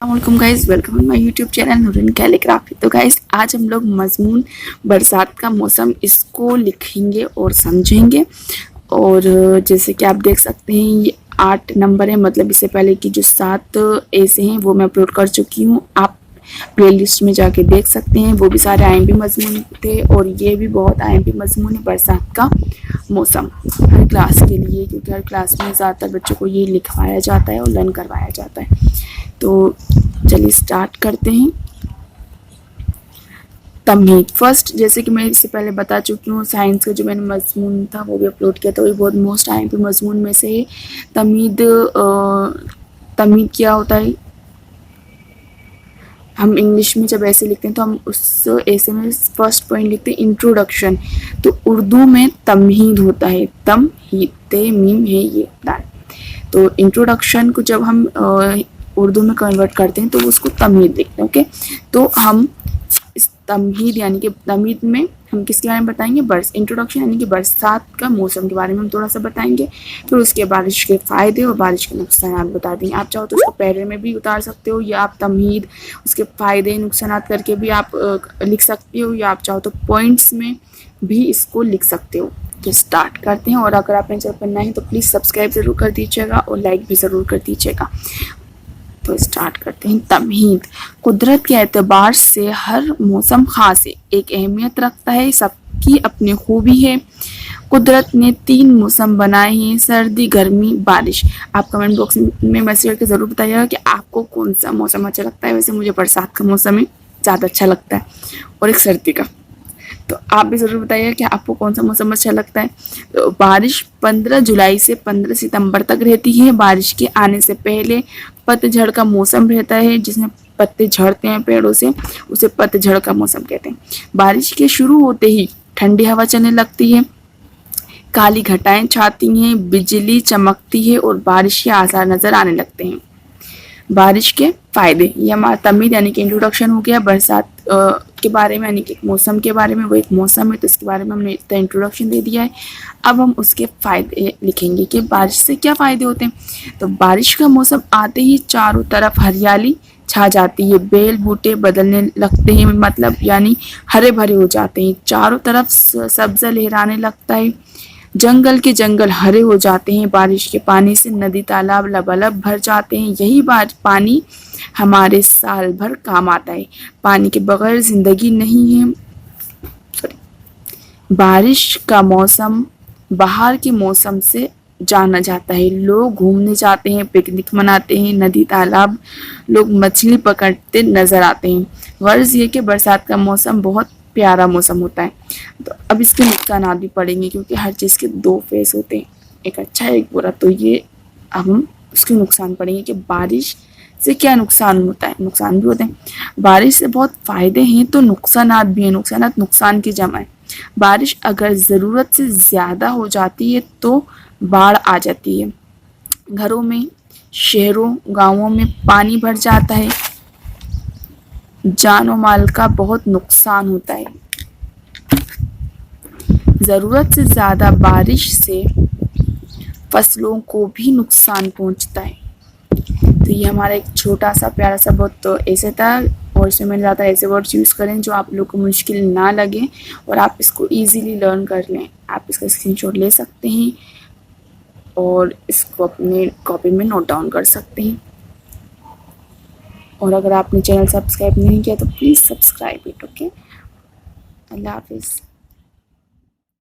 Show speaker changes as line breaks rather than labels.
अस्सलाम guys, welcome my YouTube channel Noorin calligraphy. तो guys आज हम लोग मजमून बरसात का मौसम इसको लिखेंगे और समझेंगे। और जैसे कि आप देख सकते हैं ये 8 नंबर है, मतलब इससे पहले की जो 7 ऐसे हैं वो मैं अपलोड कर चुकी हूँ। आप प्लेलिस्ट में जाके देख सकते हैं, वो भी सारे आईएमपी मजमून थे और ये भी बहुत आईएमपी मजमून है बरसात का मौसम हर क्लास के लिए, क्योंकि हर क्लास में ज़्यादातर बच्चों को ये लिखवाया जाता है और लर्न करवाया जाता है। तो चलिए स्टार्ट करते हैं। तमहीद फर्स्ट, जैसे कि मैं इससे पहले बता चुकी हूँ, साइंस का जो मैंने मजमून था वो भी अपलोड किया था, वो बहुत मोस्ट आईएमपी मजमून में से है। तमहीद तमहीद क्या होता है, हम इंग्लिश में जब ऐसे लिखते हैं तो हम उस ऐसे में फर्स्ट पॉइंट लिखते हैं इंट्रोडक्शन। तो उर्दू में तमहीद होता है, तमहीद ते मीम है ये दाल। तो इंट्रोडक्शन को जब हम उर्दू में कन्वर्ट करते हैं तो उसको तमहीद लिखते हैं। ओके, तो हम इस तमहीद यानी कि तमहीद में हम किसके बारे में बताएंगे, इंट्रोडक्शन यानी कि बरसात का मौसम के बारे में हम थोड़ा सा बताएंगे। फिर उसके बारिश के फ़ायदे और बारिश के नुकसान बता देंगे। आप चाहो तो उसको पैरे में भी उतार सकते हो, या आप तमहीद उसके फ़ायदे नुकसान करके भी आप लिख सकते हो, या आप चाहो तो पॉइंट्स में भी इसको लिख सकते हो। तो स्टार्ट करते हैं। और अगर आपने चैनल पर नए हैं तो प्लीज़ सब्सक्राइब ज़रूर कर दीजिएगा और लाइक भी ज़रूर कर दीजिएगा। तो स्टार्ट करते हैं। तमहीद, कुदरत के एतबार से हर मौसम खास है, एक अहमियत रखता है, सबकी अपनी खूबी है। कुदरत ने 3 मौसम बनाए हैं, सर्दी, गर्मी, बारिश। आप कमेंट बॉक्स में मैसेज करके ज़रूर बताइएगा कि आपको कौन सा मौसम अच्छा लगता है। वैसे मुझे बरसात का मौसम ही ज़्यादा अच्छा लगता है और एक सर्दी का। तो आप भी ज़रूर बताइएगा कि आपको कौन सा मौसम अच्छा लगता है। तो बारिश 15 जुलाई से 15 सितंबर तक रहती है। बारिश के आने से पहले पतझड़ का मौसम रहता है, जिसमें पत्ते झड़ते हैं पेड़ों से, उसे पतझड़ का मौसम कहते हैं। बारिश के शुरू होते ही ठंडी हवा चलने लगती है, काली घटाएं छाती हैं, बिजली चमकती है और बारिश के आसार नज़र आने लगते हैं। बारिश के फ़ायदे, ये हमारा तमहीद यानी कि इंट्रोडक्शन हो गया बरसात के बारे में, यानी कि मौसम के बारे में। वो एक मौसम है तो इसके बारे में हमने इतना इंट्रोडक्शन दे दिया है। अब हम उसके फ़ायदे लिखेंगे कि बारिश से क्या फ़ायदे होते हैं। तो बारिश का मौसम आते ही चारों तरफ हरियाली छा जाती है, बेल बूटे बदलने लगते हैं, मतलब यानी हरे भरे हो जाते हैं, चारों तरफ सब्ज़ा लहराने लगता है, जंगल के जंगल हरे हो जाते हैं। बारिश के पानी से नदी तालाब लबालब भर जाते हैं। यही पानी हमारे साल भर काम आता है। पानी के बगैर ज़िंदगी नहीं है। बारिश का मौसम बाहर के मौसम से जाना जाता है। लोग घूमने जाते हैं, पिकनिक मनाते हैं, नदी तालाब लोग मछली पकड़ते नज़र आते हैं। गर्ज ये कि बरसात का मौसम बहुत प्यारा मौसम होता है। तो अब इसके नुकसान भी पड़ेंगे, क्योंकि हर चीज़ के 2 फेस होते हैं, एक अच्छा है एक बुरा। तो ये अब हम उसके नुकसान पड़ेंगे कि बारिश से क्या नुकसान होता है। नुकसान भी होते हैं। बारिश से बहुत फ़ायदे हैं तो नुकसान भी हैं। नुकसान की जमा है। बारिश अगर ज़रूरत से ज़्यादा हो जाती है तो बाढ़ आ जाती है। घरों में, शहरों, गाँवों में पानी भर जाता है। जान और माल का बहुत नुकसान होता है। ज़रूरत से ज़्यादा बारिश से फसलों को भी नुकसान पहुंचता है। तो ये हमारा एक छोटा सा प्यारा सा बहुत तो ऐसे था, और इसमें मैंने ज़्यादा ऐसे वर्ड्स यूज़ करें जो आप लोग को मुश्किल ना लगे और आप इसको इजीली लर्न कर लें। आप इसका स्क्रीनशॉट ले सकते हैं और इसको अपने कॉपी में नोट डाउन कर सकते हैं। और अगर आपने चैनल सब्सक्राइब नहीं किया तो प्लीज़ सब्सक्राइब इट। ओके, अल्लाह हाफिज़।